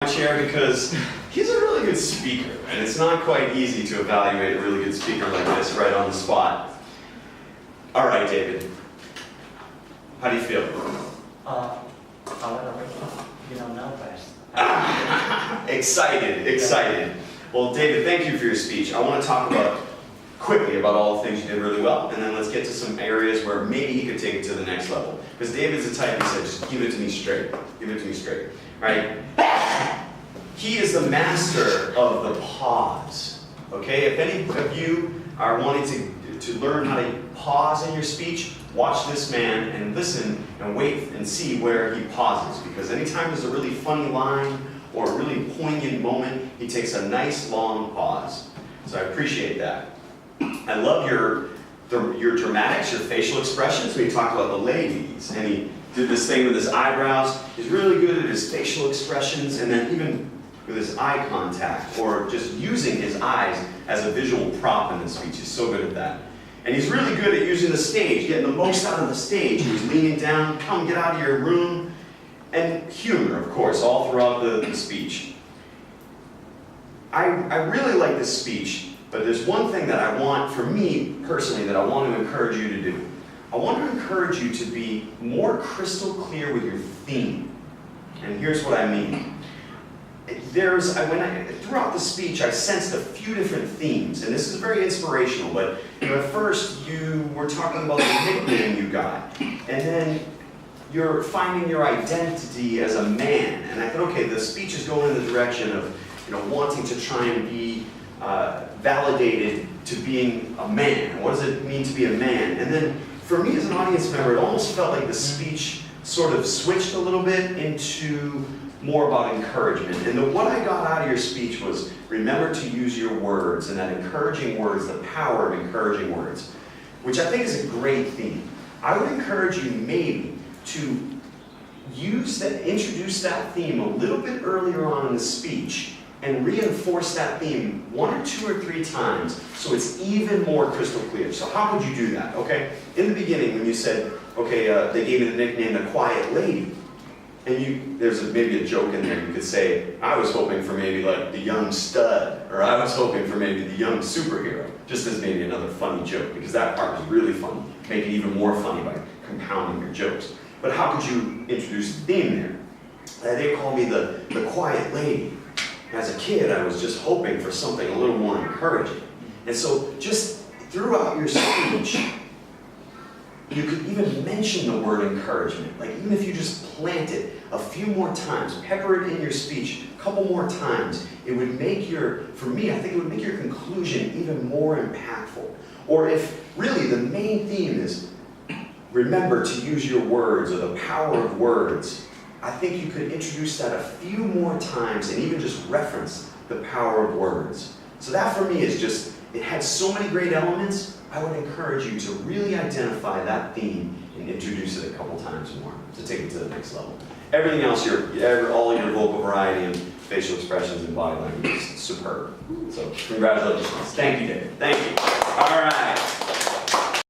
chair because he's a really good speaker, and it's not quite easy to evaluate a really good speaker like this right on the spot. All right, David. How do you feel? A little bit, nervous. Excited. Well, David, thank you for your speech. I want to talk quickly about all the things you did really well, and then let's get to some areas where maybe he could take it to the next level. Because David's the type who said, just give it to me straight. Give it to me straight. Right? He is the master of the pause. Okay? If any of you are wanting to learn how to pause in your speech, watch this man and listen and wait and see where he pauses. Because anytime there's a really funny line or a really poignant moment, he takes a nice long pause. So I appreciate that. I love your dramatics, your facial expressions. We talked about the ladies, and he did this thing with his eyebrows. He's really good at his facial expressions, and then even with his eye contact, or just using his eyes as a visual prop in the speech. He's so good at that. And he's really good at using the stage, getting the most out of the stage. He was leaning down, come get out of your room, and humor, of course, all throughout the speech. I really like this speech. But there's one thing that I want, for me personally, that I want to encourage you to do. I want to encourage you to be more crystal clear with your theme. And here's what I mean. Throughout the speech, I sensed a few different themes, and this is very inspirational, but at first you were talking about the nickname you got, and then you're finding your identity as a man. And I thought, okay, the speech is going in the direction of wanting to try and be validated to being a man. What does it mean to be a man? And then for me as an audience member, it almost felt like the speech sort of switched a little bit into more about encouragement. And what I got out of your speech was, remember to use your words, and that encouraging words, the power of encouraging words, which I think is a great theme. I would encourage you maybe to introduce that theme a little bit earlier on in the speech, and reinforce that theme 1 or 2 or 3 times so it's even more crystal clear. So how would you do that? Okay, in the beginning when you said, okay, they gave me the nickname the Quiet Lady, and there's maybe a joke in there. You could say, I was hoping for maybe like the young stud, or I was hoping for maybe the young superhero, just as maybe another funny joke, because that part was really funny. Make it even more funny by compounding your jokes. But how could you introduce the theme there? They called me the Quiet Lady. As a kid, I was just hoping for something a little more encouraging. And so just throughout your speech, you could even mention the word encouragement. Like even if you just plant it a few more times, pepper it in your speech a couple more times, it would make for me, I think it would make your conclusion even more impactful. Or if really the main theme is remember to use your words, or the power of words, I think you could introduce that a few more times and even just reference the power of words. So that for me is just, it had so many great elements. I would encourage you to really identify that theme and introduce it a couple times more to take it to the next level. Everything else, all your vocal variety and facial expressions and body language is superb. So congratulations. Thank you, David. Thank you. All right.